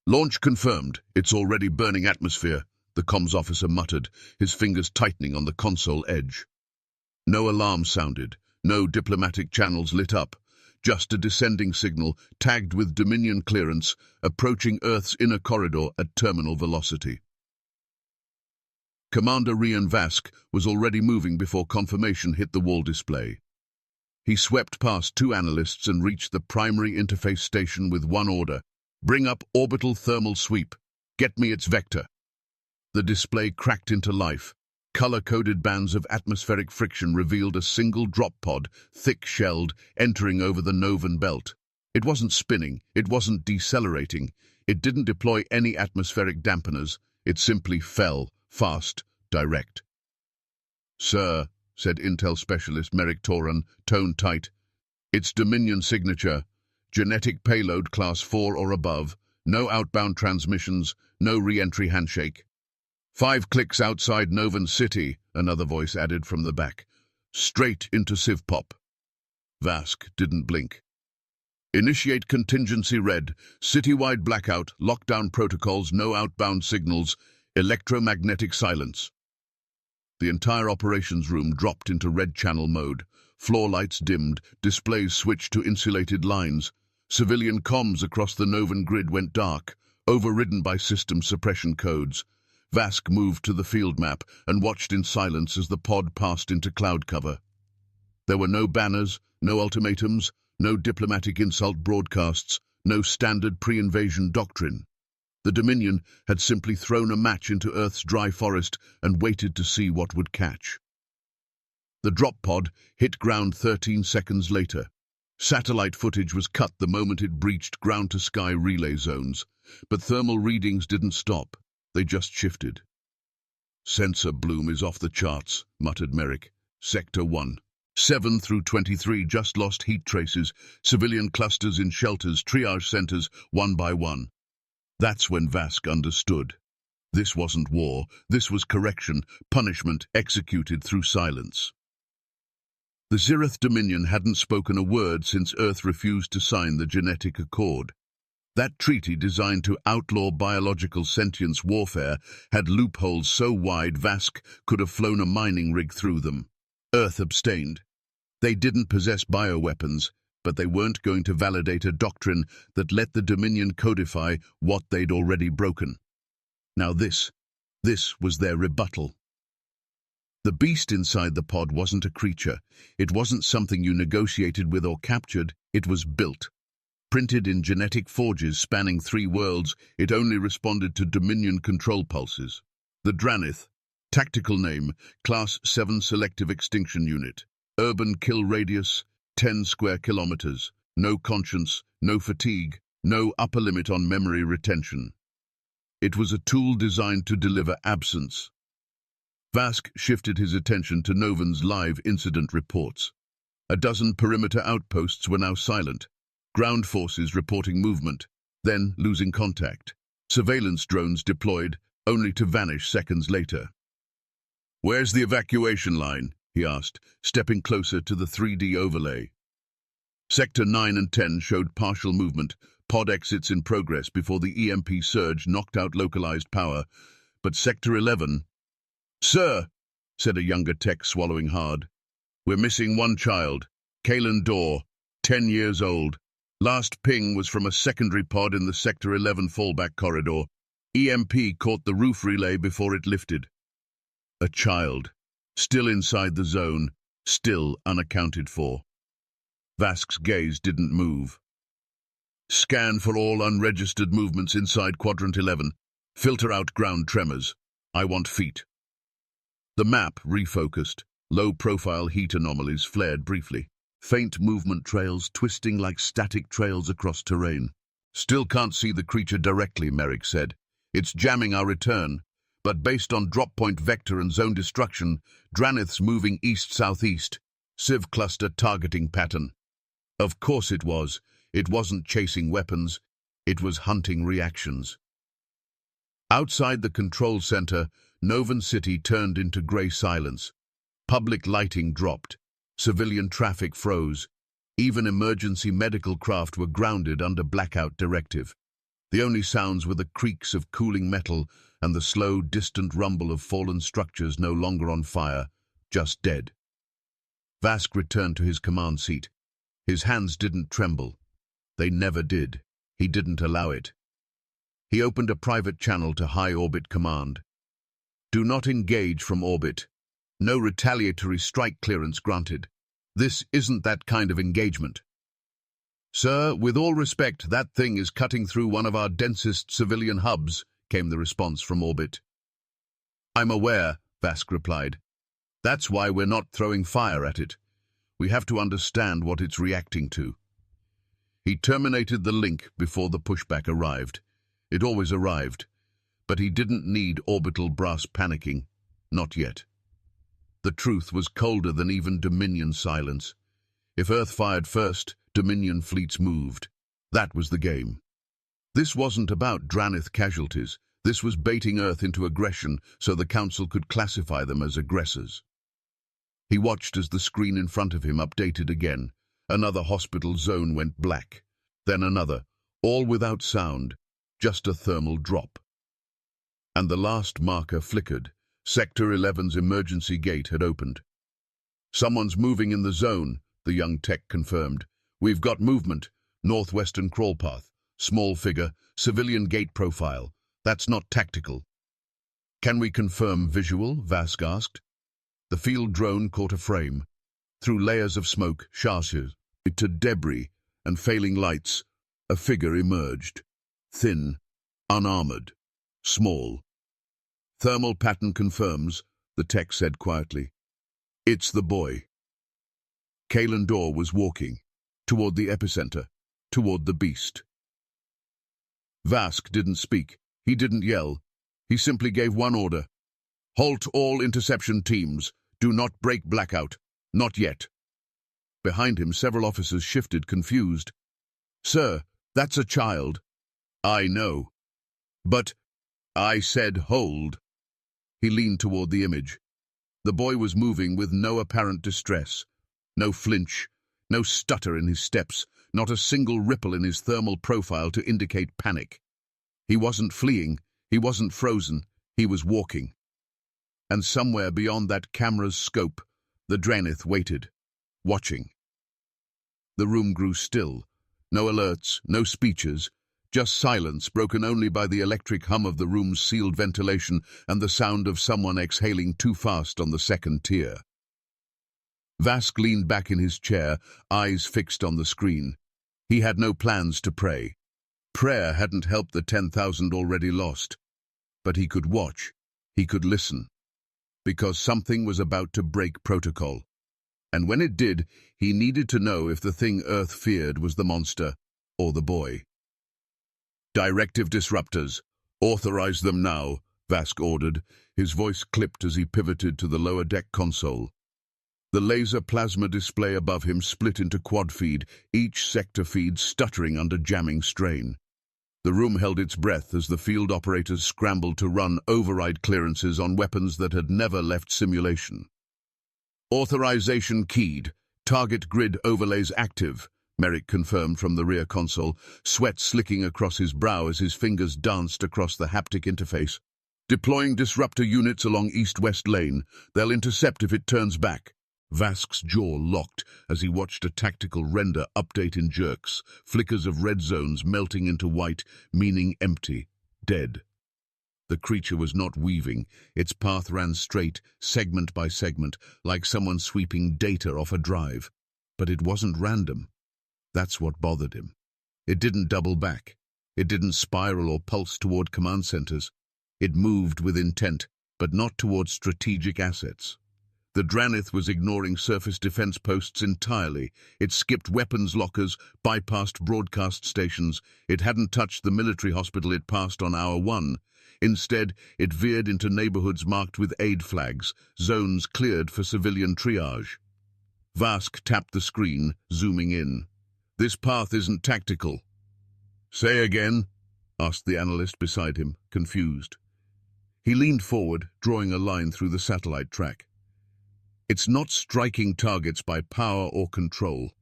Launch confirmed. It's already burning atmosphere, the comms officer muttered, his fingers tightening on the console edge. No alarm sounded, no diplomatic channels lit up, just a descending signal tagged with Dominion clearance approaching Earth's inner corridor at terminal velocity. Commander Rian Vask was already moving before confirmation hit the wall display. He swept past two analysts and reached the primary interface station with one order: bring up orbital thermal sweep. Get me its vector. The display cracked into life. Color-coded bands of atmospheric friction revealed a single drop pod, thick-shelled, entering over the Novan belt. It wasn't spinning, it wasn't decelerating, it didn't deploy any atmospheric dampeners, it simply fell, fast, direct. "Sir," said Intel Specialist Merrick Toran, tone tight, "it's Dominion signature. Genetic payload class 4 or above, no outbound transmissions, no re-entry handshake." "5 clicks outside Novan City," another voice added from the back. "Straight into Civpop." Vask didn't blink. "Initiate contingency red, citywide blackout, lockdown protocols, no outbound signals, electromagnetic silence." The entire operations room dropped into red channel mode. Floor lights dimmed, displays switched to insulated lines. Civilian comms across the Novan grid went dark, overridden by system suppression codes. Vask moved to the field map and watched in silence as the pod passed into cloud cover. There were no banners, no ultimatums, no diplomatic insult broadcasts, no standard pre-invasion doctrine. The Dominion had simply thrown a match into Earth's dry forest and waited to see what would catch. The drop pod hit ground 13 seconds later. Satellite footage was cut the moment it breached ground-to-sky relay zones, but thermal readings didn't stop. They just shifted. "Sensor bloom is off the charts," muttered Merrick. "Sector 1. 7 through 23 just lost heat traces, civilian clusters in shelters, triage centers, one by one." That's when Vask understood. This wasn't war, this was correction, punishment executed through silence. The Zirith Dominion hadn't spoken a word since Earth refused to sign the Genetic Accord. That treaty, designed to outlaw biological sentience warfare, had loopholes so wide Vask could have flown a mining rig through them. Earth abstained. They didn't possess bioweapons, but they weren't going to validate a doctrine that let the Dominion codify what they'd already broken. Now this was their rebuttal. The beast inside the pod wasn't a creature. It wasn't something you negotiated with or captured. It was built. Printed in genetic forges spanning 3 worlds, it only responded to Dominion control pulses. The Dranith, tactical name, Class 7 Selective Extinction Unit. Urban kill radius, 10 square kilometers. No conscience, no fatigue, no upper limit on memory retention. It was a tool designed to deliver absence. Vask shifted his attention to Novan's live incident reports. A dozen perimeter outposts were now silent. Ground forces reporting movement, then losing contact. Surveillance drones deployed, only to vanish seconds later. "Where's the evacuation line?" he asked, stepping closer to the 3D overlay. Sector 9 and 10 showed partial movement, pod exits in progress before the EMP surge knocked out localized power. But Sector 11... "Sir," said a younger tech, swallowing hard, "we're missing one child, Kalen Dorr, 10 years old. Last ping was from a secondary pod in the Sector 11 fallback corridor. EMP caught the roof relay before it lifted." A child, still inside the zone, still unaccounted for. Vask's gaze didn't move. "Scan for all unregistered movements inside Quadrant 11. Filter out ground tremors. I want feet." The map refocused. Low-profile heat anomalies flared briefly. Faint movement trails twisting like static trails across terrain. "Still can't see the creature directly," Merrick said. "It's jamming our return. But based on drop point vector and zone destruction, Dranith's moving east-southeast. Civ cluster targeting pattern." Of course it was. It wasn't chasing weapons. It was hunting reactions. Outside the control center, Novan City turned into grey silence. Public lighting dropped. Civilian traffic froze. Even emergency medical craft were grounded under blackout directive. The only sounds were the creaks of cooling metal and the slow, distant rumble of fallen structures no longer on fire, just dead. Vask returned to his command seat. His hands didn't tremble. They never did. He didn't allow it. He opened a private channel to High Orbit Command. Do not engage from orbit. No retaliatory strike clearance granted. This isn't that kind of engagement. Sir, with all respect, that thing is cutting through one of our densest civilian hubs, came the response from orbit. I'm aware, Vask replied. That's why we're not throwing fire at it. We have to understand what it's reacting to. He terminated the link before the pushback arrived. It always arrived, but he didn't need orbital brass panicking. Not yet. The truth was colder than even Dominion silence. If Earth fired first, Dominion fleets moved. That was the game. This wasn't about Dranith casualties. This was baiting Earth into aggression so the Council could classify them as aggressors. He watched as the screen in front of him updated again. Another hospital zone went black. Then another, all without sound, just a thermal drop. And the last marker flickered. Sector 11's emergency gate had opened. Someone's moving in the zone, the young tech confirmed. We've got movement. Northwestern crawl path. Small figure. Civilian gate profile. That's not tactical. Can we confirm visual? Vask asked. The field drone caught a frame. Through layers of smoke, charges, to debris, and failing lights, a figure emerged. Thin, unarmored, small. Thermal pattern confirms, the tech said quietly. It's the boy. Kalen Dorr was walking, toward the epicenter, toward the beast. Vask didn't speak. He didn't yell. He simply gave one order. Halt all interception teams. Do not break blackout. Not yet. Behind him, several officers shifted, confused. Sir, that's a child. I know. But I said hold. He leaned toward the image. The boy was moving with no apparent distress. No flinch, no stutter in his steps, not a single ripple in his thermal profile to indicate panic. He wasn't fleeing, he wasn't frozen, he was walking. And somewhere beyond that camera's scope, the Dranith waited, watching. The room grew still. No alerts, no speeches, just silence broken only by the electric hum of the room's sealed ventilation and the sound of someone exhaling too fast on the second tier. Vask leaned back in his chair, eyes fixed on the screen. He had no plans to pray. Prayer hadn't helped the 10,000 already lost. But he could watch. He could listen. Because something was about to break protocol. And when it did, he needed to know if the thing Earth feared was the monster or the boy. Directive disruptors. Authorize them now, Vask ordered, his voice clipped as he pivoted to the lower deck console. The laser plasma display above him split into quad feed, each sector feed stuttering under jamming strain. The room held its breath as the field operators scrambled to run override clearances on weapons that had never left simulation. Authorization keyed. Target grid overlays active, Merrick confirmed from the rear console, sweat slicking across his brow as his fingers danced across the haptic interface. Deploying disruptor units along east-west lane. They'll intercept if it turns back. Vask's jaw locked as he watched a tactical render update in jerks, flickers of red zones melting into white, meaning empty, dead. The creature was not weaving. Its path ran straight, segment by segment, like someone sweeping data off a drive. But it wasn't random. That's what bothered him. It didn't double back. It didn't spiral or pulse toward command centers. It moved with intent, but not toward strategic assets. The Dranith was ignoring surface defense posts entirely. It skipped weapons lockers, bypassed broadcast stations. It hadn't touched the military hospital it passed on Hour 1. Instead, it veered into neighborhoods marked with aid flags, zones cleared for civilian triage. Vask tapped the screen, zooming in. This path isn't tactical. Say again? Asked the analyst beside him, confused. He leaned forward, drawing a line through the satellite track. It's not striking targets by power or control.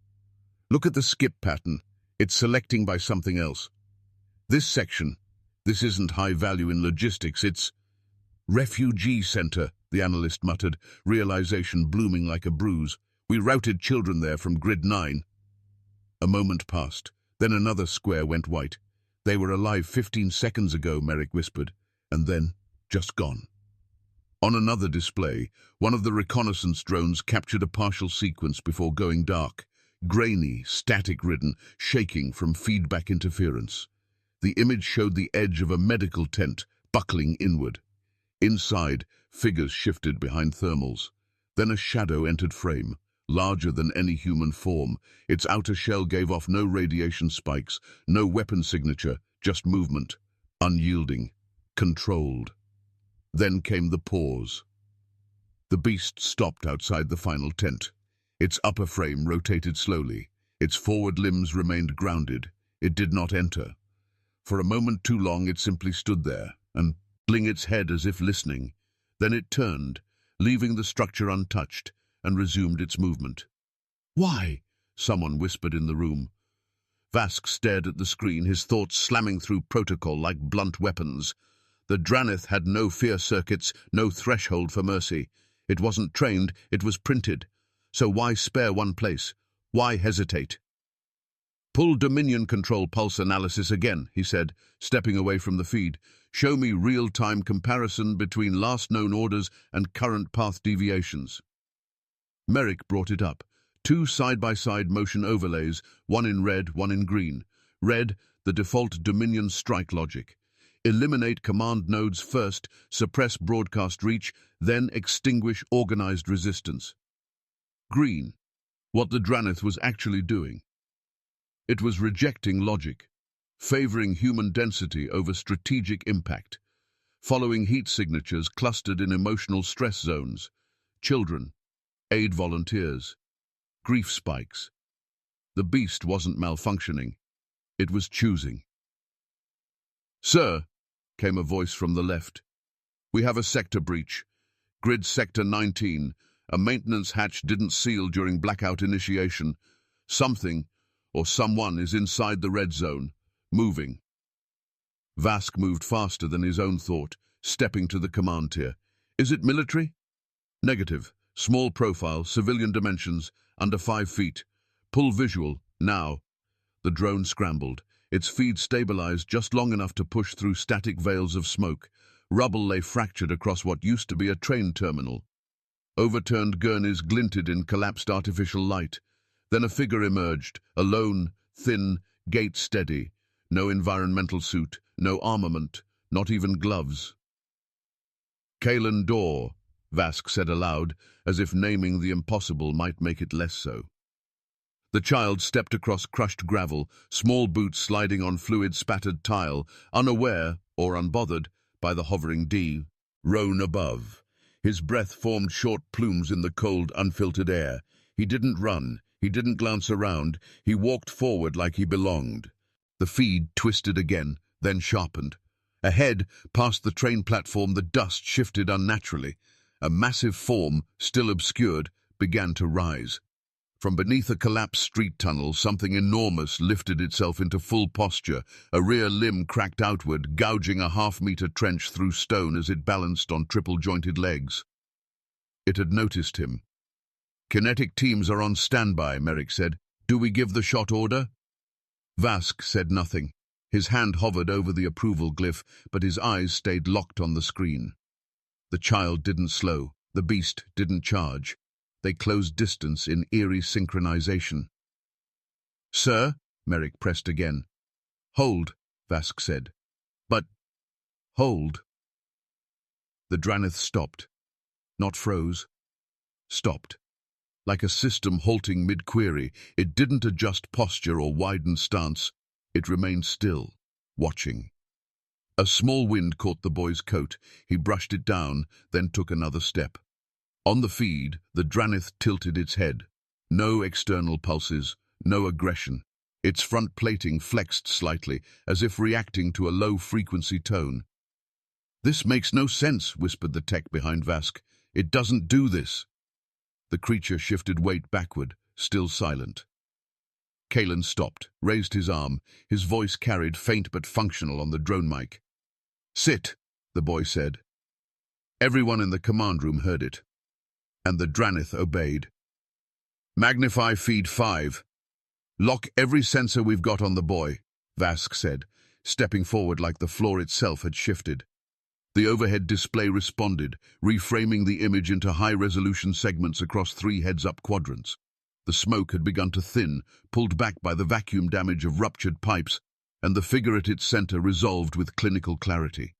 Look at the skip pattern. It's selecting by something else. This section, this isn't high value in logistics, it's refugee center, the analyst muttered, realization blooming like a bruise. We routed children there from grid 9. A moment passed. Then another square went white. They were alive 15 seconds ago, Merrick whispered, and then just gone. On another display, one of the reconnaissance drones captured a partial sequence before going dark, grainy, static-ridden, shaking from feedback interference. The image showed the edge of a medical tent, buckling inward. Inside, figures shifted behind thermals. Then a shadow entered frame, larger than any human form. Its outer shell gave off no radiation spikes, no weapon signature, just movement, unyielding, controlled. Then came the pause. The beast stopped outside the final tent. Its upper frame rotated slowly. Its forward limbs remained grounded. It did not enter. For a moment too long it simply stood there, and nodding its head as if listening. Then it turned, leaving the structure untouched, and resumed its movement. "Why?" someone whispered in the room. Vask stared at the screen, his thoughts slamming through protocol like blunt weapons. The Dranith had no fear circuits, no threshold for mercy. It wasn't trained, it was printed. So why spare one place? Why hesitate? "Pull Dominion Control pulse analysis again," he said, stepping away from the feed. "Show me real-time comparison between last known orders and current path deviations." Merrick brought it up. 2 side-by-side motion overlays, one in red, one in green. Red, the default Dominion strike logic. Eliminate command nodes first, suppress broadcast reach, then extinguish organized resistance. Green, what the Dranith was actually doing. It was rejecting logic, favoring human density over strategic impact, following heat signatures clustered in emotional stress zones, children, aid volunteers, grief spikes. The beast wasn't malfunctioning, it was choosing. "Sir," came a voice from the left, "we have a sector breach. Grid Sector 19. A maintenance hatch didn't seal during blackout initiation. Something, or someone, is inside the red zone, moving." Vask moved faster than his own thought, stepping to the command tier. "Is it military?" "Negative. Small profile, civilian dimensions, under 5 feet. Pull visual, now." The drone scrambled. Its feed stabilized just long enough to push through static veils of smoke. Rubble lay fractured across what used to be a train terminal. Overturned gurneys glinted in collapsed artificial light. Then a figure emerged, alone, thin, gait steady. No environmental suit, no armament, not even gloves. "Kalen Dor," Vask said aloud, as if naming the impossible might make it less so. The child stepped across crushed gravel, small boots sliding on fluid-spattered tile, unaware, or unbothered, by the hovering D. Roan above. His breath formed short plumes in the cold, unfiltered air. He didn't run. He didn't glance around. He walked forward like he belonged. The feed twisted again, then sharpened. Ahead, past the train platform, the dust shifted unnaturally. A massive form, still obscured, began to rise. From beneath a collapsed street tunnel, something enormous lifted itself into full posture. A rear limb cracked outward, gouging a half-meter trench through stone as it balanced on triple-jointed legs. It had noticed him. "Kinetic teams are on standby," Merrick said. "Do we give the shot order?" Vask said nothing. His hand hovered over the approval glyph, but his eyes stayed locked on the screen. The child didn't slow. The beast didn't charge. They closed distance in eerie synchronization. "Sir?" Merrick pressed again. "Hold," Vask said. "But hold." The Dranith stopped. Not froze. Stopped. Like a system halting mid-query, it didn't adjust posture or widen stance. It remained still, watching. A small wind caught the boy's coat. He brushed it down, then took another step. On the feed, the Dranith tilted its head. No external pulses, no aggression. Its front plating flexed slightly, as if reacting to a low-frequency tone. "This makes no sense," whispered the tech behind Vask. "It doesn't do this." The creature shifted weight backward, still silent. Kalen stopped, raised his arm. His voice carried, faint but functional, on the drone mic. "Sit," the boy said. Everyone in the command room heard it, and the Dranith obeyed. "Magnify feed 5. Lock every sensor we've got on the boy," Vask said, stepping forward like the floor itself had shifted. The overhead display responded, reframing the image into high-resolution segments across 3 heads-up quadrants. The smoke had begun to thin, pulled back by the vacuum damage of ruptured pipes, and the figure at its center resolved with clinical clarity.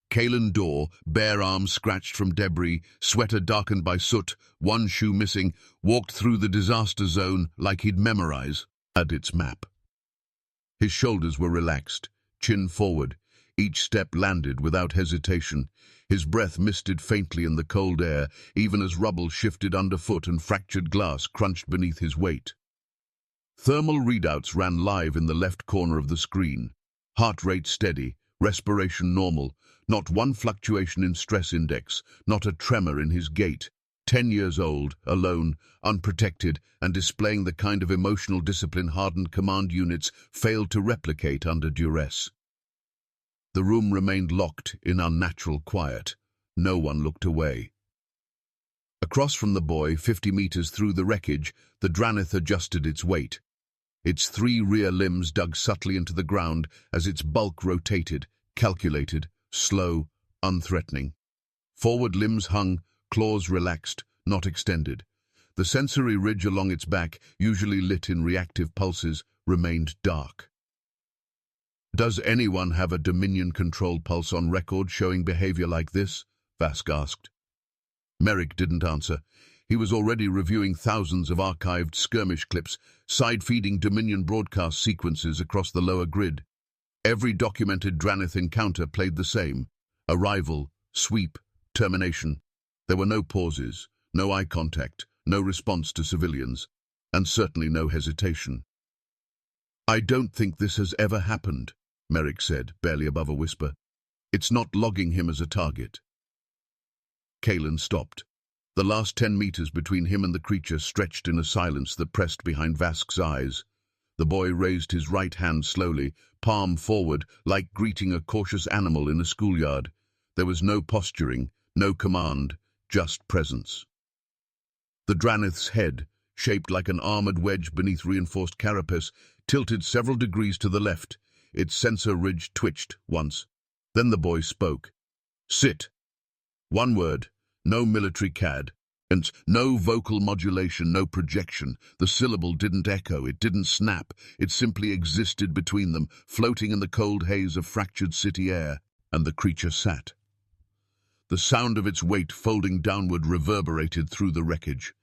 Kalen Dorr, bare arms scratched from debris, sweater darkened by soot, one shoe missing, walked through the disaster zone like he'd memorize its map. His shoulders were relaxed, chin forward. Each step landed without hesitation. His breath misted faintly in the cold air, even as rubble shifted underfoot and fractured glass crunched beneath his weight. Thermal readouts ran live in the left corner of the screen. Heart rate steady, respiration normal, not one fluctuation in stress index, not a tremor in his gait. 10 years old, alone, unprotected, and displaying the kind of emotional discipline hardened command units failed to replicate under duress. The room remained locked in unnatural quiet. No one looked away. Across from the boy, 50 meters through the wreckage, the Dranith adjusted its weight. Its 3 rear limbs dug subtly into the ground as its bulk rotated, calculated, slow, unthreatening. Forward limbs hung, claws relaxed, not extended. The sensory ridge along its back, usually lit in reactive pulses, remained dark. "Does anyone have a Dominion control pulse on record showing behavior like this?" Vask asked. Merrick didn't answer. He was already reviewing thousands of archived skirmish clips, side-feeding Dominion broadcast sequences across the lower grid. Every documented Dranith encounter played the same: arrival, sweep, termination. There were no pauses, no eye contact, no response to civilians, and certainly no hesitation. "I don't think this has ever happened," Merrick said, barely above a whisper. "It's not logging him as a target." Kalen stopped. The last 10 meters between him and the creature stretched in a silence that pressed behind Vask's eyes. The boy raised his right hand slowly, palm forward, like greeting a cautious animal in a schoolyard. There was no posturing, no command, just presence. The Dranith's head, shaped like an armored wedge beneath reinforced carapace, tilted several degrees to the left. Its sensor ridge twitched once. Then the boy spoke. "Sit." One word, no military cad, and no vocal modulation, no projection. The syllable didn't echo, it didn't snap. It simply existed between them, floating in the cold haze of fractured city air, and the creature sat. The sound of its weight folding downward reverberated through the wreckage.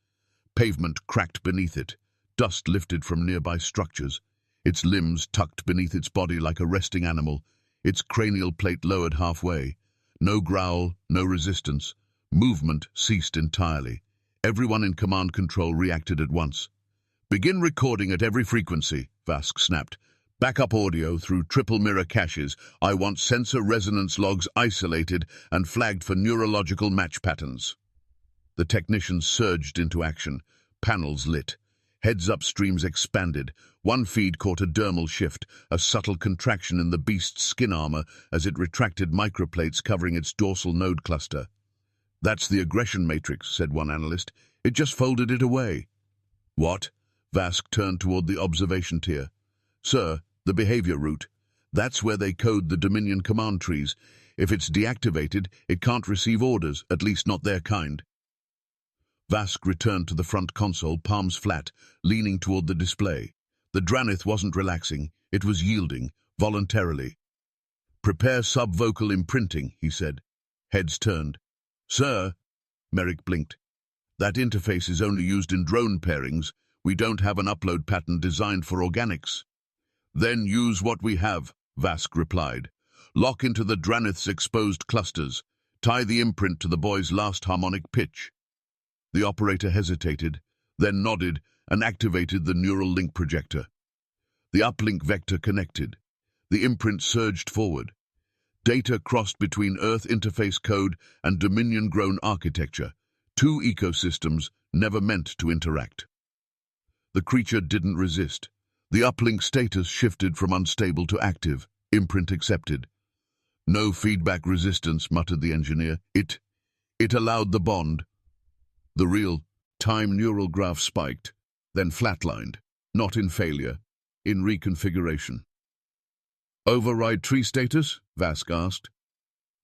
Pavement cracked beneath it, dust lifted from nearby structures. Its limbs tucked beneath its body like a resting animal, its cranial plate lowered halfway. No growl, no resistance. Movement ceased entirely. Everyone in command control reacted at once. "Begin recording at every frequency," Vask snapped. "Backup audio through triple mirror caches. I want sensor resonance logs isolated and flagged for neurological match patterns." The technicians surged into action. Panels lit. Heads-up streams expanded. One feed caught a dermal shift, a subtle contraction in the beast's skin armor as it retracted microplates covering its dorsal node cluster. "That's the aggression matrix," said one analyst. "It just folded it away." "What?" Vask turned toward the observation tier. "Sir, the behavior root. That's where they code the Dominion command trees. If it's deactivated, it can't receive orders, at least not their kind." Vask returned to the front console, palms flat, leaning toward the display. The Dranith wasn't relaxing, it was yielding, voluntarily. "Prepare subvocal imprinting," he said. Heads turned. "Sir," Merrick blinked. "That interface is only used in drone pairings. We don't have an upload pattern designed for organics." "Then use what we have," Vask replied. "Lock into the Dranith's exposed clusters. Tie the imprint to the boy's last harmonic pitch." The operator hesitated, then nodded and activated the neural link projector. The uplink vector connected. The imprint surged forward. Data crossed between Earth interface code and Dominion-grown architecture, 2 ecosystems never meant to interact. The creature didn't resist. The uplink status shifted from unstable to active. Imprint accepted. No feedback resistance, muttered the engineer. It allowed the bond. The real time neural graph spiked, then flatlined, not in failure, in reconfiguration. Override tree status? Vask asked.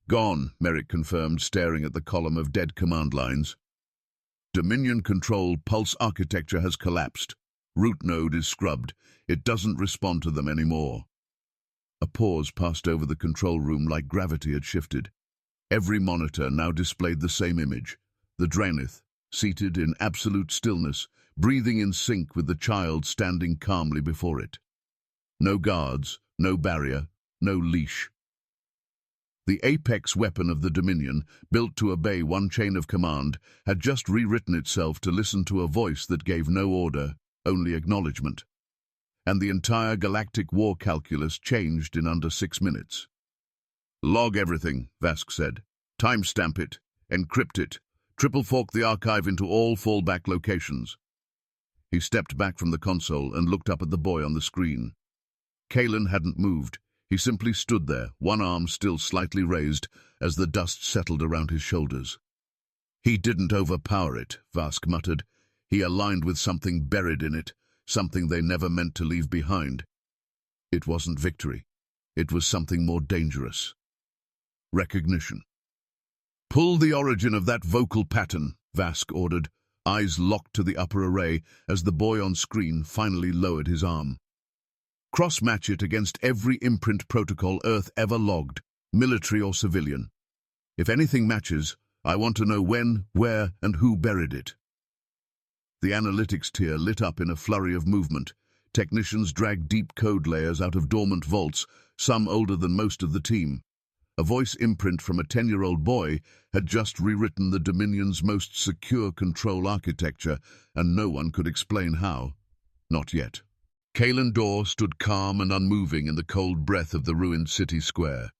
Gone, Merrick confirmed, staring at the column of dead command lines. Dominion control pulse architecture has collapsed. Root node is scrubbed. It doesn't respond to them anymore. A pause passed over the control room like gravity had shifted. Every monitor now displayed the same image. The Dranith, seated in absolute stillness, breathing in sync with the child standing calmly before it. No guards, no barrier, no leash. The apex weapon of the Dominion, built to obey one chain of command, had just rewritten itself to listen to a voice that gave no order, only acknowledgement. And the entire galactic war calculus changed in under 6 minutes. Log everything, Vask said. Timestamp it, encrypt it, triple fork the archive into all fallback locations. He stepped back from the console and looked up at the boy on the screen. Kalen hadn't moved. He simply stood there, one arm still slightly raised, as the dust settled around his shoulders. He didn't overpower it, Vask muttered. He aligned with something buried in it, something they never meant to leave behind. It wasn't victory. It was something more dangerous. Recognition. Pull the origin of that vocal pattern, Vask ordered, eyes locked to the upper array as the boy on screen finally lowered his arm. Cross-match it against every imprint protocol Earth ever logged, military or civilian. If anything matches, I want to know when, where, and who buried it. The analytics tier lit up in a flurry of movement. Technicians dragged deep code layers out of dormant vaults, some older than most of the team. A voice imprint from a 10-year-old boy had just rewritten the Dominion's most secure control architecture, and no one could explain how. Not yet. Kalen Dor stood calm and unmoving in the cold breath of the ruined city square.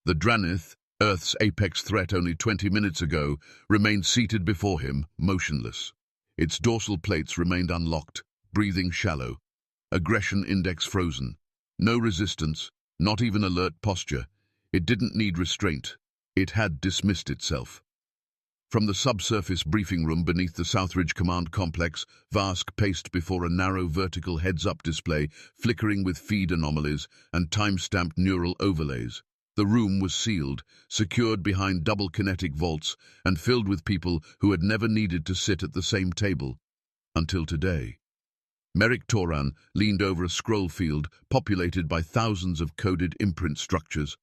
The Dranith, Earth's apex threat only 20 minutes ago, remained seated before him, motionless. Its dorsal plates remained unlocked, breathing shallow. Aggression index frozen. No resistance, not even alert posture. It didn't need restraint. It had dismissed itself. From the subsurface briefing room beneath the Southridge Command Complex, Vask paced before a narrow vertical heads-up display, flickering with feed anomalies and time-stamped neural overlays. The room was sealed, secured behind double kinetic vaults, and filled with people who had never needed to sit at the same table. Until today. Merrick Toran leaned over a scroll field populated by thousands of coded imprint structures.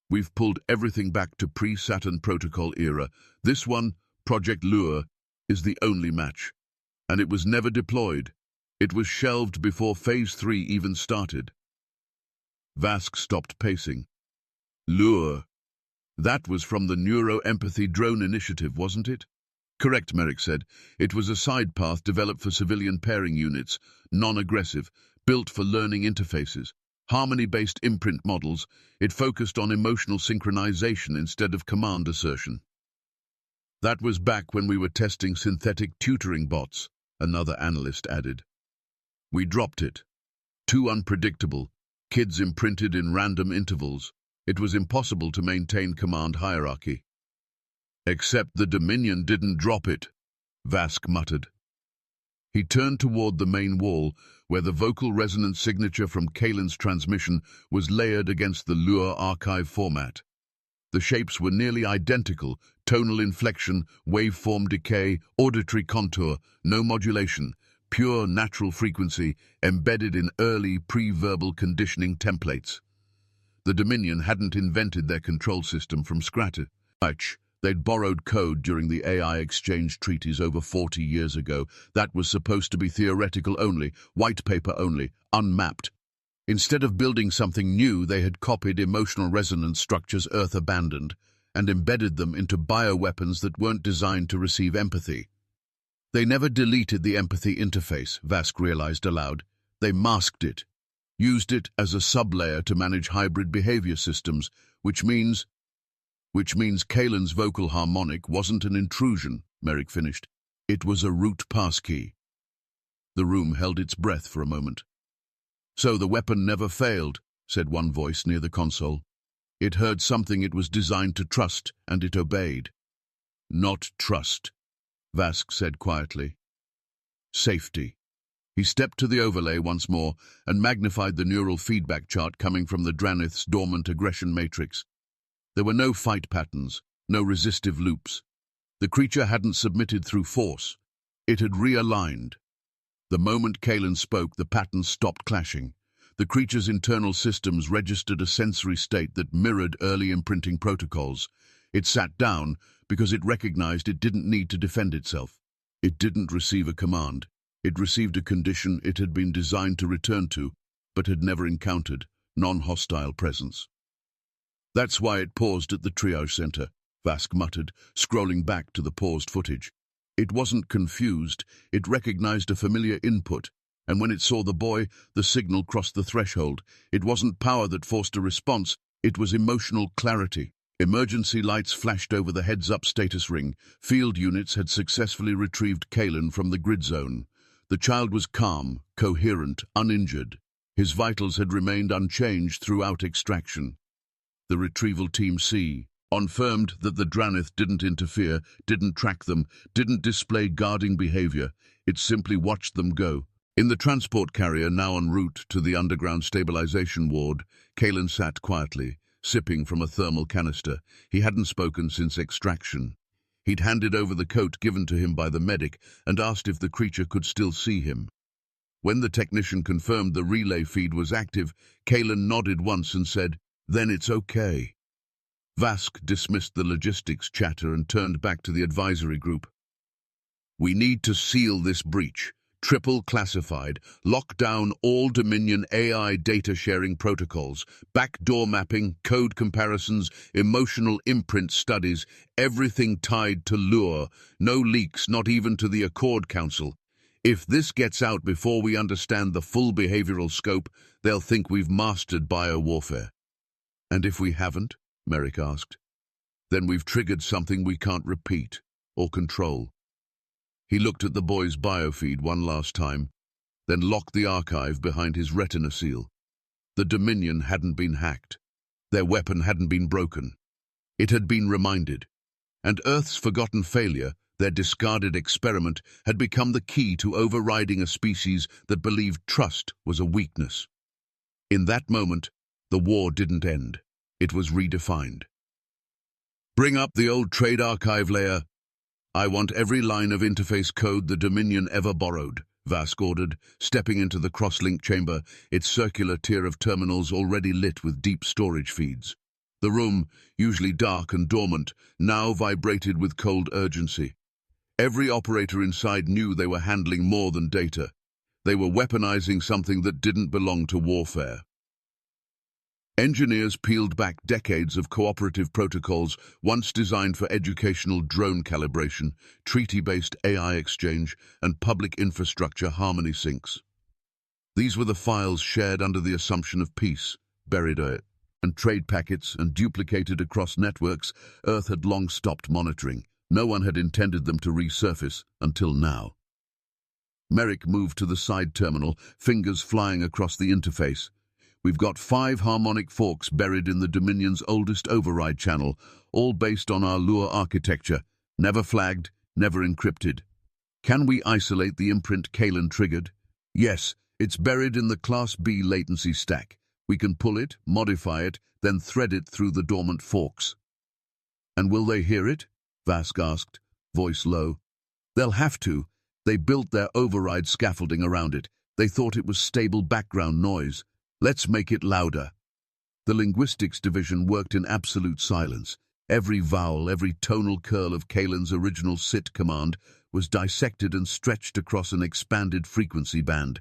We've pulled everything back to pre-Saturn protocol era. This one, Project Lure, is the only match. And it was never deployed. It was shelved before Phase 3 even started. Vask stopped pacing. Lure. That was from the Neuro-Empathy Drone Initiative, wasn't it? Correct, Merrick said. It was a side path developed for civilian pairing units, non-aggressive, built for learning interfaces. Harmony-based imprint models. It focused on emotional synchronization instead of command assertion. That was back when we were testing synthetic tutoring bots, another analyst added. We dropped it. Too unpredictable. Kids imprinted in random intervals. It was impossible to maintain command hierarchy. Except the Dominion didn't drop it, Vask muttered. He turned toward the main wall, where the vocal resonance signature from Kalen's transmission was layered against the Lure archive format. The shapes were nearly identical, tonal inflection, waveform decay, auditory contour, no modulation, pure natural frequency embedded in early pre-verbal conditioning templates. The Dominion hadn't invented their control system from scratch. They'd borrowed code during the AI exchange treaties over 40 years ago. That was supposed to be theoretical only, white paper only, unmapped. Instead of building something new, they had copied emotional resonance structures Earth abandoned and embedded them into bioweapons that weren't designed to receive empathy. They never deleted the empathy interface, Vask realized aloud. They masked it, used it as a sublayer to manage hybrid behavior systems, which means Kalen's vocal harmonic wasn't an intrusion, Merrick finished. It was a root passkey. The room held its breath for a moment. "So the weapon never failed," said one voice near the console. "It heard something it was designed to trust, and it obeyed." "Not trust," Vask said quietly. "Safety." He stepped to the overlay once more and magnified the neural feedback chart coming from the Dranith's dormant aggression matrix. There were no fight patterns, no resistive loops. The creature hadn't submitted through force. It had realigned. The moment Kalen spoke, the patterns stopped clashing. The creature's internal systems registered a sensory state that mirrored early imprinting protocols. It sat down because it recognized it didn't need to defend itself. It didn't receive a command. It received a condition it had been designed to return to, but had never encountered: non-hostile presence. "That's why it paused at the triage center," Vask muttered, scrolling back to the paused footage. It wasn't confused. It recognized a familiar input, and when it saw the boy, the signal crossed the threshold. It wasn't power that forced a response, it was emotional clarity. Emergency lights flashed over the heads-up status ring. Field units had successfully retrieved Kalen from the grid zone. The child was calm, coherent, uninjured. His vitals had remained unchanged throughout extraction. The retrieval team confirmed that the Dranith didn't interfere, didn't track them, didn't display guarding behavior. It simply watched them go. In the transport carrier, now en route to the underground stabilization ward, Kalen sat quietly, sipping from a thermal canister. He hadn't spoken since extraction. He'd handed over the coat given to him by the medic and asked if the creature could still see him. When the technician confirmed the relay feed was active, Kalen nodded once and said, "Then it's okay." Vask dismissed the logistics chatter and turned back to the advisory group. "We need to seal this breach. Triple classified, lock down all Dominion AI data sharing protocols, backdoor mapping, code comparisons, emotional imprint studies, everything tied to lure, no leaks, not even to the Accord Council. If this gets out before we understand the full behavioral scope, they'll think we've mastered biowarfare." "And if we haven't?" Merrick asked. "Then we've triggered something we can't repeat or control." He looked at the boy's biofeed one last time, then locked the archive behind his retina seal. The Dominion hadn't been hacked. Their weapon hadn't been broken. It had been reminded. And Earth's forgotten failure, their discarded experiment, had become the key to overriding a species that believed trust was a weakness. In that moment, the war didn't end. It was redefined. "Bring up the old trade archive layer. I want every line of interface code the Dominion ever borrowed," Vask ordered, stepping into the crosslink chamber, its circular tier of terminals already lit with deep storage feeds. The room, usually dark and dormant, now vibrated with cold urgency. Every operator inside knew they were handling more than data. They were weaponizing something that didn't belong to warfare. Engineers peeled back decades of cooperative protocols once designed for educational drone calibration, treaty-based AI exchange, and public infrastructure harmony syncs. These were the files shared under the assumption of peace, buried and trade packets and duplicated across networks Earth had long stopped monitoring. No one had intended them to resurface until now. Merrick moved to the side terminal, fingers flying across the interface. "We've got 5 harmonic forks buried in the Dominion's oldest override channel, all based on our lure architecture, never flagged, never encrypted. Can we isolate the imprint Kalen triggered?" "Yes, it's buried in the Class B latency stack. We can pull it, modify it, then thread it through the dormant forks." "And will they hear it?" Vask asked, voice low. "They'll have to. They built their override scaffolding around it. They thought it was stable background noise. Let's make it louder." The linguistics division worked in absolute silence. Every vowel, every tonal curl of Kalen's original sit command was dissected and stretched across an expanded frequency band.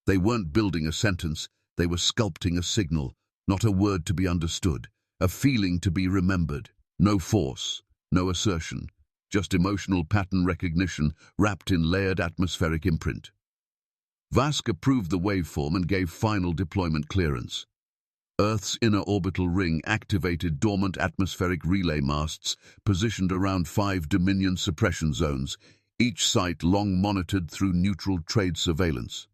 They weren't building a sentence, they were sculpting a signal, not a word to be understood, a feeling to be remembered. No force, no assertion, just emotional pattern recognition wrapped in layered atmospheric imprint. Vask approved the waveform and gave final deployment clearance. Earth's inner orbital ring activated dormant atmospheric relay masts positioned around 5 Dominion suppression zones, each site long monitored through neutral trade surveillance.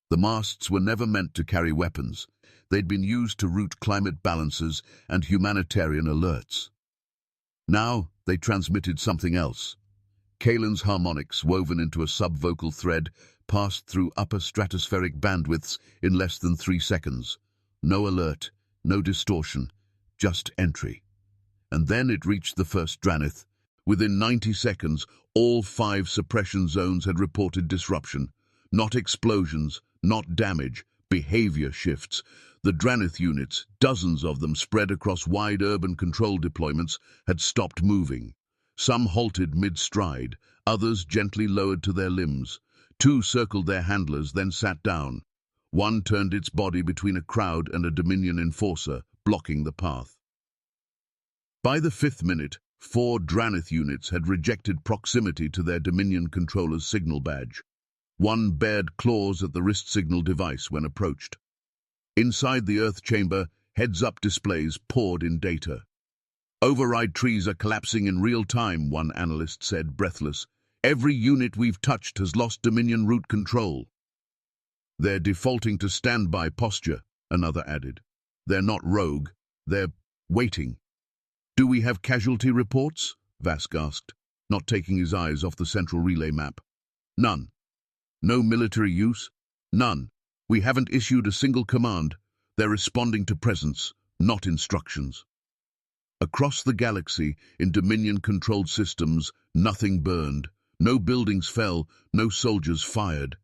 The masts were never meant to carry weapons. They'd been used to route climate balances and humanitarian alerts. Now they transmitted something else. Kalen's harmonics, woven into a subvocal thread, passed through upper stratospheric bandwidths in less than 3 seconds. No alert, no distortion, just entry. And then it reached the first Dranith. Within 90 seconds, all 5 suppression zones had reported disruption. Not explosions, not damage, behavior shifts. The Dranith units, dozens of them spread across wide urban control deployments, had stopped moving. Some halted mid-stride, others gently lowered to their limbs. 2 circled their handlers, then sat down. 1 turned its body between a crowd and a Dominion enforcer, blocking the path. By the 5th minute, 4 Dranith units had rejected proximity to their Dominion controller's signal badge. 1 bared claws at the wrist signal device when approached. Inside the Earth chamber, heads-up displays poured in data. "Override trees are collapsing in real time," one analyst said, breathless. "Every unit we've touched has lost Dominion route control." "They're defaulting to standby posture," another added. "They're not rogue, they're waiting." "Do we have casualty reports?" Vask asked, not taking his eyes off the central relay map. "None." "No military use?" "None. We haven't issued a single command. They're responding to presence, not instructions." Across the galaxy, in Dominion-controlled systems, nothing burned, no buildings fell, no soldiers fired.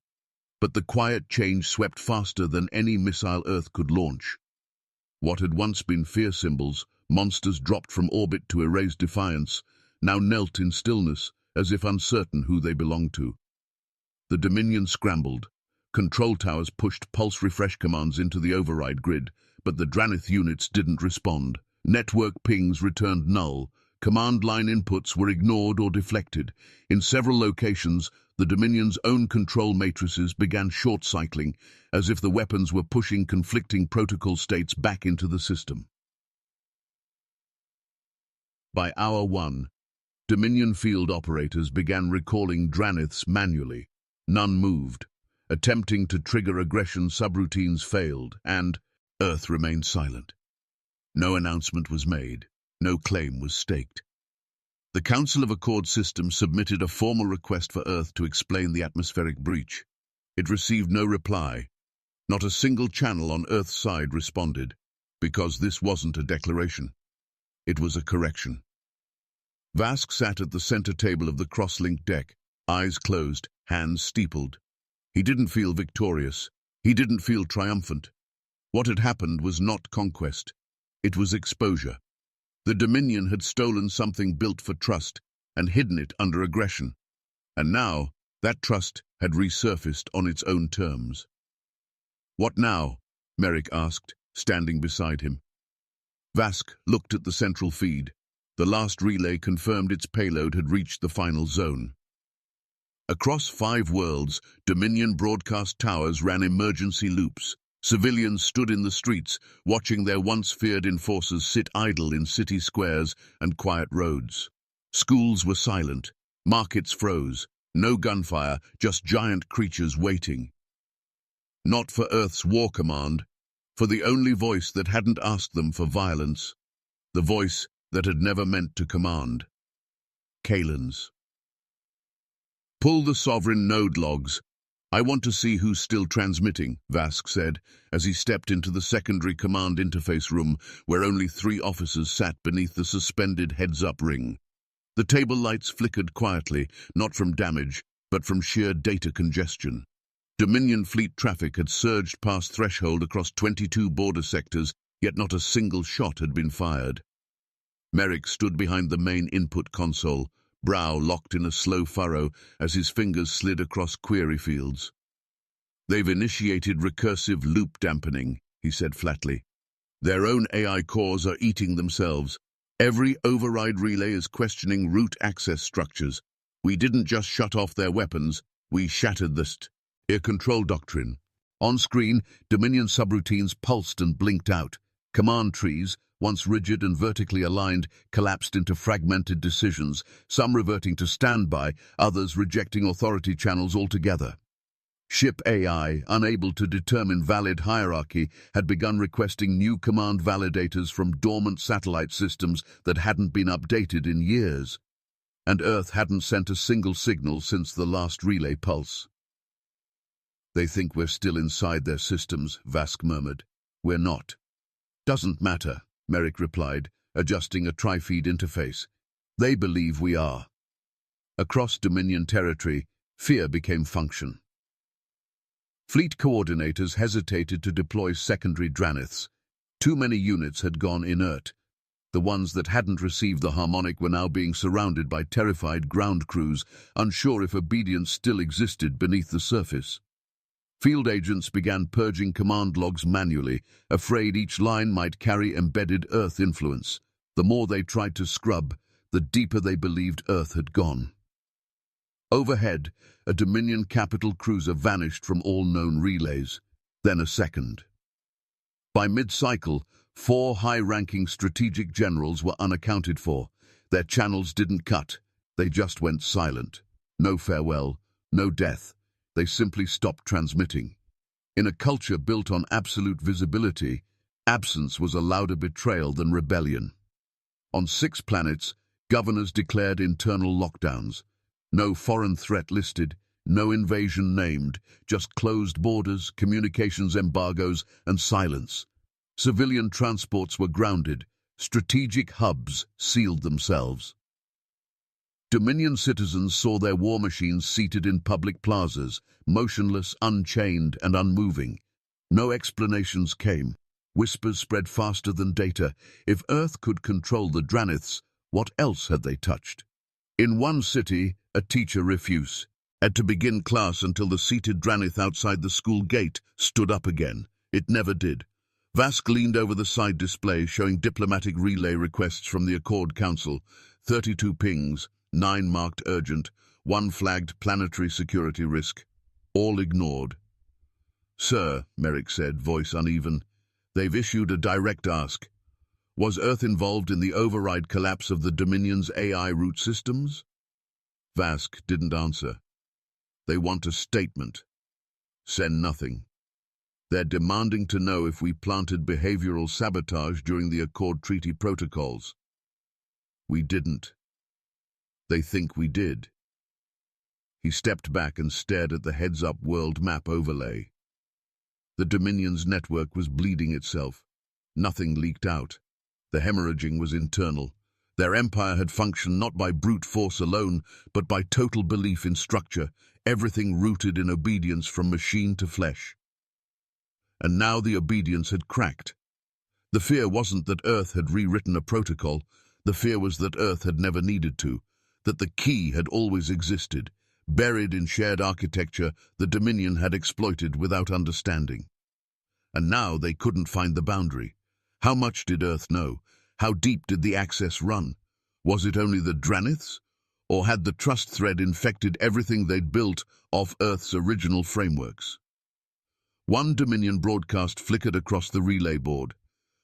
But the quiet change swept faster than any missile Earth could launch. What had once been fear symbols, monsters dropped from orbit to erase defiance, now knelt in stillness, as if uncertain who they belonged to. The Dominion scrambled. Control towers pushed pulse refresh commands into the override grid, but the Dranith units didn't respond. Network pings returned null. Command line inputs were ignored or deflected. In several locations, the Dominion's own control matrices began short-cycling, as if the weapons were pushing conflicting protocol states back into the system. By hour 1, Dominion field operators began recalling Draniths manually. None moved. Attempting to trigger aggression subroutines failed, and Earth remained silent. No announcement was made, no claim was staked. The Council of Accord Systems submitted a formal request for Earth to explain the atmospheric breach. It received no reply. Not a single channel on Earth's side responded, because this wasn't a declaration. It was a correction. Vask sat at the center table of the cross-linked deck, eyes closed, hands steepled. He didn't feel victorious. He didn't feel triumphant. What had happened was not conquest. It was exposure. The Dominion had stolen something built for trust and hidden it under aggression. And now, that trust had resurfaced on its own terms. "What now?" Merrick asked, standing beside him. Vask looked at the central feed. The last relay confirmed its payload had reached the final zone. Across 5 worlds, Dominion broadcast towers ran emergency loops. Civilians stood in the streets, watching their once-feared enforcers sit idle in city squares and quiet roads. Schools were silent. Markets froze. No gunfire, just giant creatures waiting. Not for Earth's war command, for the only voice that hadn't asked them for violence, the voice that had never meant to command. Kalen's. "Pull the Sovereign node logs. I want to see who's still transmitting," Vask said, as he stepped into the secondary command interface room, where only 3 officers sat beneath the suspended heads-up ring. The table lights flickered quietly, not from damage, but from sheer data congestion. Dominion fleet traffic had surged past threshold across 22 border sectors, yet not a single shot had been fired. Merrick stood behind the main input console, brow locked in a slow furrow as his fingers slid across query fields. "They've initiated recursive loop dampening," he said flatly. "Their own AI cores are eating themselves. Every override relay is questioning route access structures. We didn't just shut off their weapons, we shattered the air control doctrine." On screen, Dominion subroutines pulsed and blinked out. Command trees, once rigid and vertically aligned, collapsed into fragmented decisions, some reverting to standby, others rejecting authority channels altogether. Ship AI, unable to determine valid hierarchy, had begun requesting new command validators from dormant satellite systems that hadn't been updated in years. And Earth hadn't sent a single signal since the last relay pulse. "They think we're still inside their systems," Vask murmured. "We're not." "Doesn't matter," Merrick replied, adjusting a tri-feed interface. "They believe we are." Across Dominion territory, fear became function. Fleet coordinators hesitated to deploy secondary Draniths. Too many units had gone inert. The ones that hadn't received the harmonic were now being surrounded by terrified ground crews, unsure if obedience still existed beneath the surface. Field agents began purging command logs manually, afraid each line might carry embedded Earth influence. The more they tried to scrub, the deeper they believed Earth had gone. Overhead, a Dominion capital cruiser vanished from all known relays, then a second. By mid-cycle, 4 high-ranking strategic generals were unaccounted for. Their channels didn't cut, they just went silent. No farewell, no death. They simply stopped transmitting. In a culture built on absolute visibility, absence was a louder betrayal than rebellion. On 6 planets, governors declared internal lockdowns. No foreign threat listed, no invasion named, just closed borders, communications embargoes, and silence. Civilian transports were grounded, strategic hubs sealed themselves. Dominion citizens saw their war machines seated in public plazas, motionless, unchained, and unmoving. No explanations came. Whispers spread faster than data. If Earth could control the Draniths, what else had they touched? In one city, a teacher refused. Had to begin class until the seated Dranith outside the school gate stood up again. It never did. Vask leaned over the side display showing diplomatic relay requests from the Accord Council. 32 pings, 9 marked urgent, 1 flagged planetary security risk. All ignored. "Sir," Merrick said, voice uneven, "they've issued a direct ask. Was Earth involved in the override collapse of the Dominion's AI root systems?" Vask didn't answer. "They want a statement. Send nothing. They're demanding to know if we planted behavioral sabotage during the Accord Treaty protocols. We didn't. They think we did." He stepped back and stared at the heads-up world map overlay. The Dominion's network was bleeding itself. Nothing leaked out. The hemorrhaging was internal. Their empire had functioned not by brute force alone, but by total belief in structure, everything rooted in obedience from machine to flesh. And now the obedience had cracked. The fear wasn't that Earth had rewritten a protocol. The fear was that Earth had never needed to, that the key had always existed, buried in shared architecture the Dominion had exploited without understanding. And now they couldn't find the boundary. How much did Earth know? How deep did the access run? Was it only the Draniths? Or had the trust thread infected everything they'd built off Earth's original frameworks? One Dominion broadcast flickered across the relay board.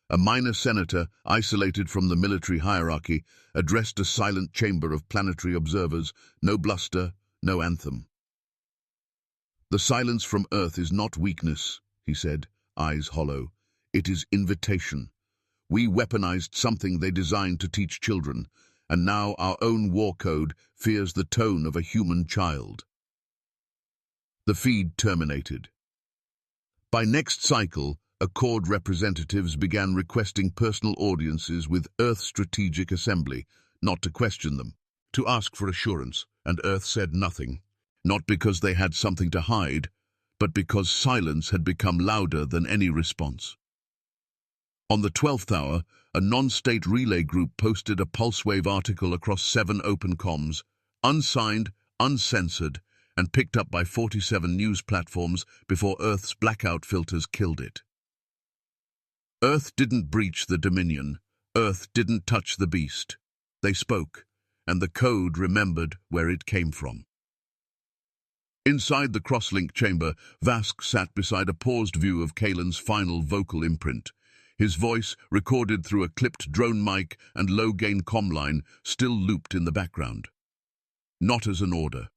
A minor senator, isolated from the military hierarchy, addressed a silent chamber of planetary observers. No bluster, no anthem. "The silence from Earth is not weakness," he said, eyes hollow. "It is invitation. We weaponized something they designed to teach children, and now our own war code fears the tone of a human child." The feed terminated. By next cycle, Accord representatives began requesting personal audiences with Earth Strategic Assembly, not to question them, to ask for assurance, and Earth said nothing, not because they had something to hide, but because silence had become louder than any response. On the 12th hour, a non-state relay group posted a pulse-wave article across 7 open comms, unsigned, uncensored, and picked up by 47 news platforms before Earth's blackout filters killed it. Earth didn't breach the Dominion. Earth didn't touch the beast. They spoke, and the code remembered where it came from. Inside the crosslink chamber, Vask sat beside a paused view of Kalen's final vocal imprint. His voice, recorded through a clipped drone mic and low-gain comm line, still looped in the background. Not as an order,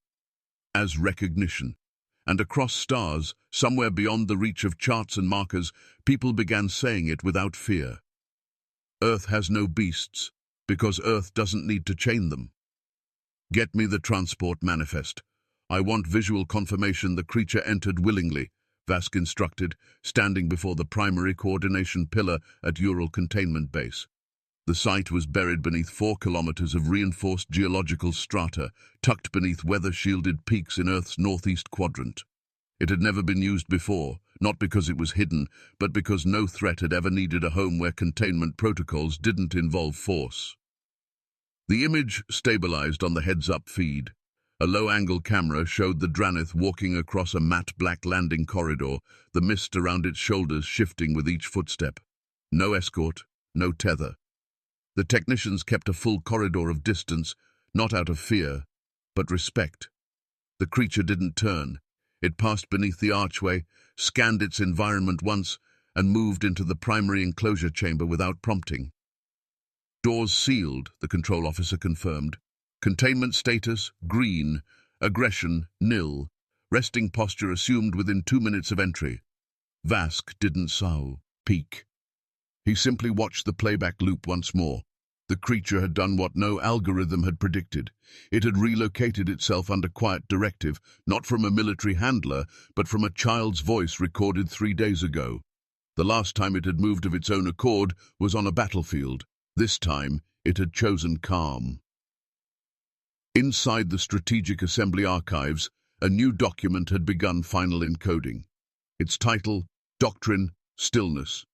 as recognition. And across stars, somewhere beyond the reach of charts and markers, people began saying it without fear. Earth has no beasts, because Earth doesn't need to chain them. Get me the transport manifest. I want visual confirmation the creature entered willingly, Vask instructed, standing before the primary coordination pillar at Ural Containment Base. The site was buried beneath 4 kilometers of reinforced geological strata, tucked beneath weather-shielded peaks in Earth's northeast quadrant. It had never been used before, not because it was hidden, but because no threat had ever needed a home where containment protocols didn't involve force. The image stabilized on the heads-up feed. A low-angle camera showed the Dranith walking across a matte black landing corridor, the mist around its shoulders shifting with each footstep. No escort, no tether. The technicians kept a full corridor of distance, not out of fear, but respect. The creature didn't turn. It passed beneath the archway, scanned its environment once, and moved into the primary enclosure chamber without prompting. Doors sealed, the control officer confirmed. Containment status, green. Aggression, nil. Resting posture assumed within 2 minutes of entry. Vask didn't peek. He simply watched the playback loop once more. The creature had done what no algorithm had predicted. It had relocated itself under quiet directive, not from a military handler, but from a child's voice recorded 3 days ago. The last time it had moved of its own accord was on a battlefield. This time, it had chosen calm. Inside the Strategic Assembly archives, a new document had begun final encoding. Its title, Doctrine, Stillness.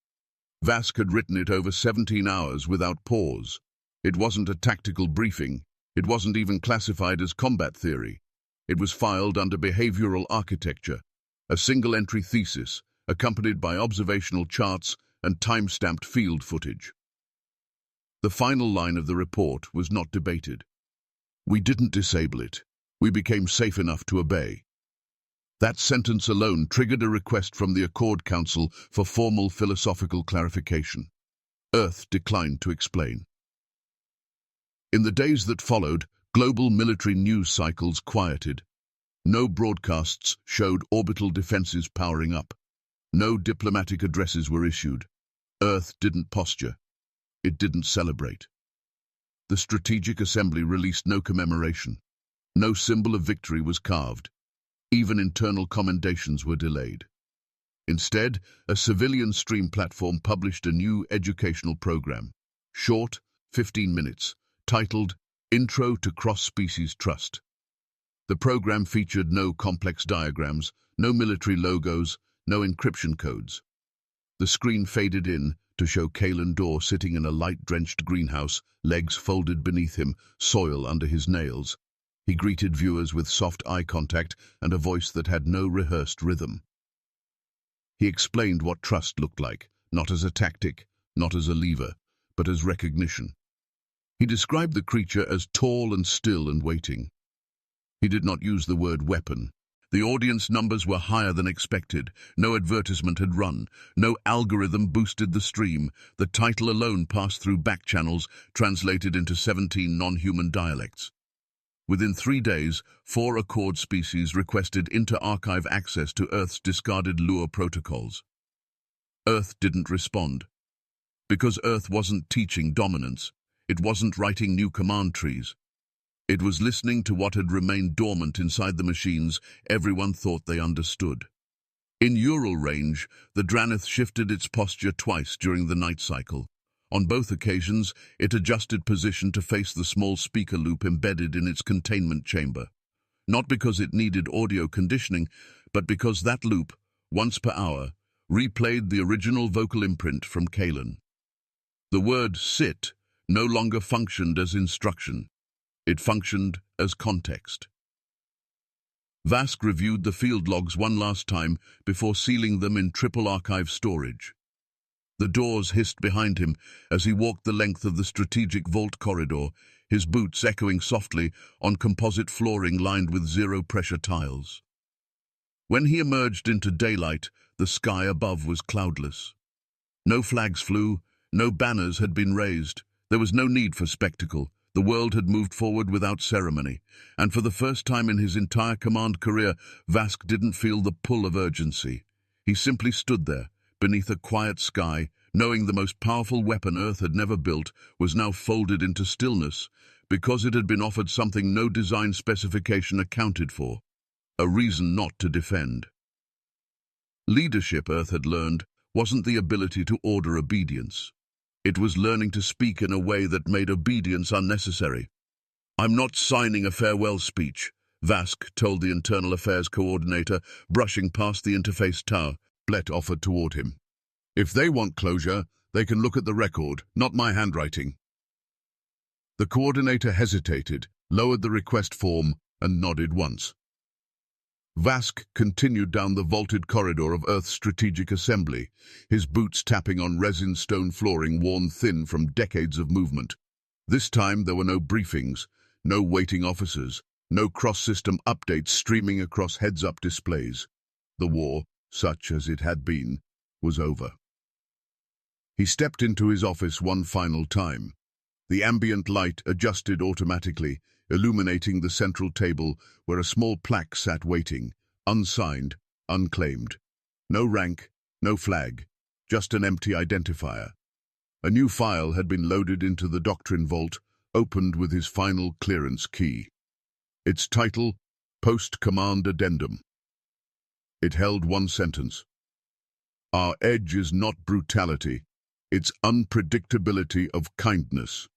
Vask had written it over 17 hours without pause. It wasn't a tactical briefing. It wasn't even classified as combat theory. It was filed under behavioral architecture, a single-entry thesis, accompanied by observational charts and time-stamped field footage. The final line of the report was not debated. We didn't disable it. We became safe enough to obey. That sentence alone triggered a request from the Accord Council for formal philosophical clarification. Earth declined to explain. In the days that followed, global military news cycles quieted. No broadcasts showed orbital defenses powering up. No diplomatic addresses were issued. Earth didn't posture. It didn't celebrate. The Strategic Assembly released no commemoration. No symbol of victory was carved. Even internal commendations were delayed. Instead, a civilian stream platform published a new educational program, short, 15 minutes, titled Intro to Cross-Species Trust. The program featured no complex diagrams, no military logos, no encryption codes. The screen faded in to show Kalen Dorr sitting in a light-drenched greenhouse, legs folded beneath him, soil under his nails. He greeted viewers with soft eye contact and a voice that had no rehearsed rhythm. He explained what trust looked like, not as a tactic, not as a lever, but as recognition. He described the creature as tall and still and waiting. He did not use the word weapon. The audience numbers were higher than expected. No advertisement had run. No algorithm boosted the stream. The title alone passed through back channels, translated into 17 non-human dialects. Within 3 days, 4 Accord species requested inter-archive access to Earth's discarded lure protocols. Earth didn't respond. Because Earth wasn't teaching dominance. It wasn't writing new command trees. It was listening to what had remained dormant inside the machines everyone thought they understood. In Ural range, the Dranith shifted its posture twice during the night cycle. On both occasions, it adjusted position to face the small speaker loop embedded in its containment chamber. Not because it needed audio conditioning, but because that loop, once per hour, replayed the original vocal imprint from Kalen. The word sit no longer functioned as instruction. It functioned as context. Vask reviewed the field logs one last time before sealing them in triple archive storage. The doors hissed behind him as he walked the length of the strategic vault corridor, his boots echoing softly on composite flooring lined with zero-pressure tiles. When he emerged into daylight, the sky above was cloudless. No flags flew, no banners had been raised. There was no need for spectacle. The world had moved forward without ceremony, and for the first time in his entire command career, Vask didn't feel the pull of urgency. He simply stood there, beneath a quiet sky, knowing the most powerful weapon Earth had never built was now folded into stillness, because it had been offered something no design specification accounted for: a reason not to defend. Leadership, Earth had learned, wasn't the ability to order obedience. It was learning to speak in a way that made obedience unnecessary. "I'm not signing a farewell speech," Vask told the Internal Affairs Coordinator, brushing past the interface tower. Blett offered toward him. "If they want closure, they can look at the record, not my handwriting." The coordinator hesitated, lowered the request form, and nodded once. Vask continued down the vaulted corridor of Earth's strategic assembly, his boots tapping on resin stone flooring worn thin from decades of movement. This time there were no briefings, no waiting officers, no cross-system updates streaming across heads-up displays. The war, such as it had been, was over. He stepped into his office one final time. The ambient light adjusted automatically, illuminating the central table where a small plaque sat waiting, unsigned, unclaimed. No rank, no flag, just an empty identifier. A new file had been loaded into the Doctrine Vault, opened with his final clearance key. Its title, Post-Command Addendum. It held one sentence: "Our edge is not brutality, it's unpredictability of kindness."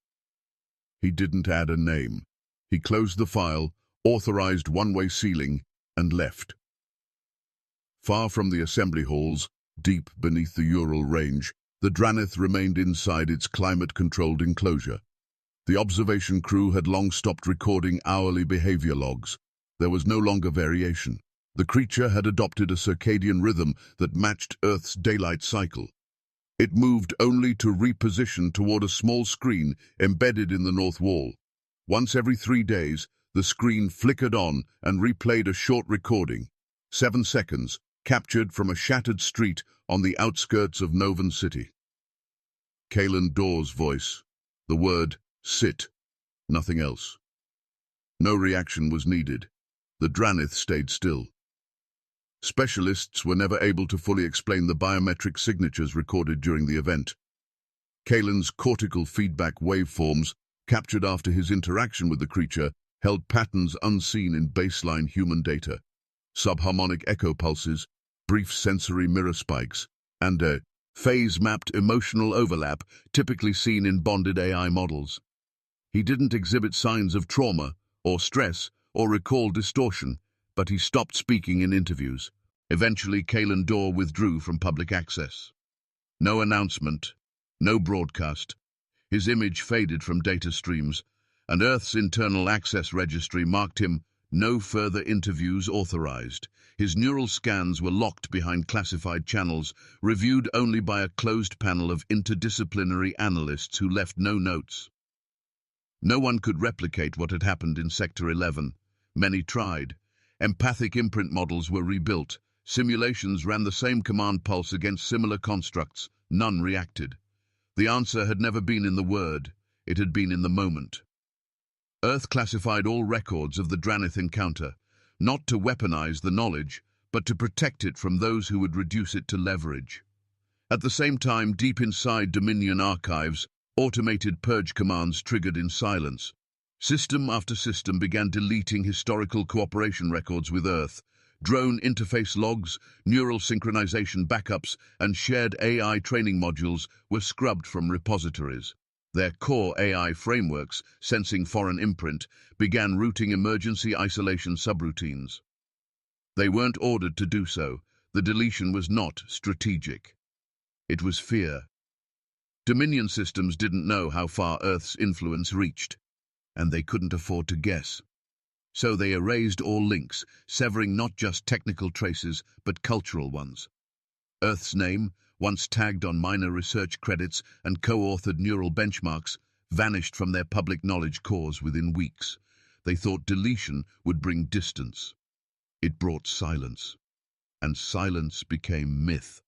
He didn't add a name. He closed the file, authorized one-way sealing, and left. Far from the assembly halls, deep beneath the Ural Range, the Dranith remained inside its climate-controlled enclosure. The observation crew had long stopped recording hourly behavior logs. There was no longer variation. The creature had adopted a circadian rhythm that matched Earth's daylight cycle. It moved only to reposition toward a small screen embedded in the north wall. Once every 3 days, the screen flickered on and replayed a short recording, 7 seconds, captured from a shattered street on the outskirts of Novan City. Kalen Dor's voice. The word, "sit," nothing else. No reaction was needed. The Dranith stayed still. Specialists were never able to fully explain the biometric signatures recorded during the event. Kalen's cortical feedback waveforms, captured after his interaction with the creature, held patterns unseen in baseline human data: subharmonic echo pulses, brief sensory mirror spikes, and a phase-mapped emotional overlap typically seen in bonded AI models. He didn't exhibit signs of trauma or stress or recall distortion, but he stopped speaking in interviews. Eventually, Kalen Dor withdrew from public access. No announcement, no broadcast. His image faded from data streams, and Earth's internal access registry marked him no further interviews authorized. His neural scans were locked behind classified channels, reviewed only by a closed panel of interdisciplinary analysts who left no notes. No one could replicate what had happened in Sector 11. Many tried. Empathic imprint models were rebuilt. Simulations ran the same command pulse against similar constructs. None reacted. The answer had never been in the word. It had been in the moment. Earth classified all records of the Dranith encounter, not to weaponize the knowledge, but to protect it from those who would reduce it to leverage. At the same time, deep inside Dominion archives, automated purge commands triggered in silence. System after system began deleting historical cooperation records with Earth. Drone interface logs, neural synchronization backups, and shared AI training modules were scrubbed from repositories. Their core AI frameworks, sensing foreign imprint, began routing emergency isolation subroutines. They weren't ordered to do so. The deletion was not strategic. It was fear. Dominion systems didn't know how far Earth's influence reached, and they couldn't afford to guess. So they erased all links, severing not just technical traces, but cultural ones. Earth's name, once tagged on minor research credits and co-authored neural benchmarks, vanished from their public knowledge cores within weeks. They thought deletion would bring distance. It brought silence, and silence became myth.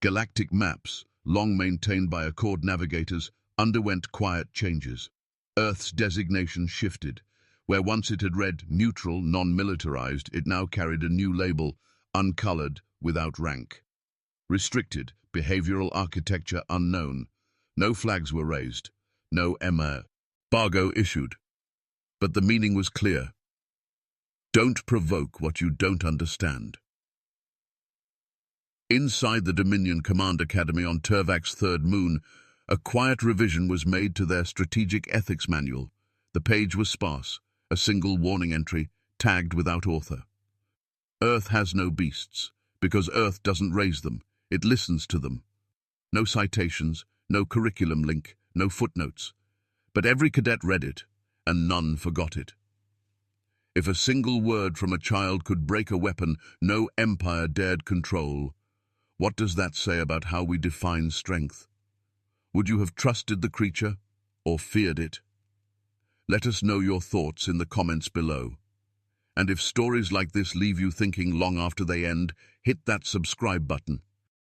Galactic maps, long maintained by Accord navigators, underwent quiet changes. Earth's designation shifted. Where once it had read neutral, non-militarized, it now carried a new label, uncolored, without rank. Restricted, behavioral architecture unknown. No flags were raised. No embargo issued. But the meaning was clear. Don't provoke what you don't understand. Inside the Dominion Command Academy on Turvak's third moon, a quiet revision was made to their strategic ethics manual. The page was sparse, a single warning entry, tagged without author. Earth has no beasts, because Earth doesn't raise them, it listens to them. No citations, no curriculum link, no footnotes. But every cadet read it, and none forgot it. If a single word from a child could break a weapon no empire dared control, what does that say about how we define strength? Would you have trusted the creature, or feared it? Let us know your thoughts in the comments below. And if stories like this leave you thinking long after they end, hit that subscribe button.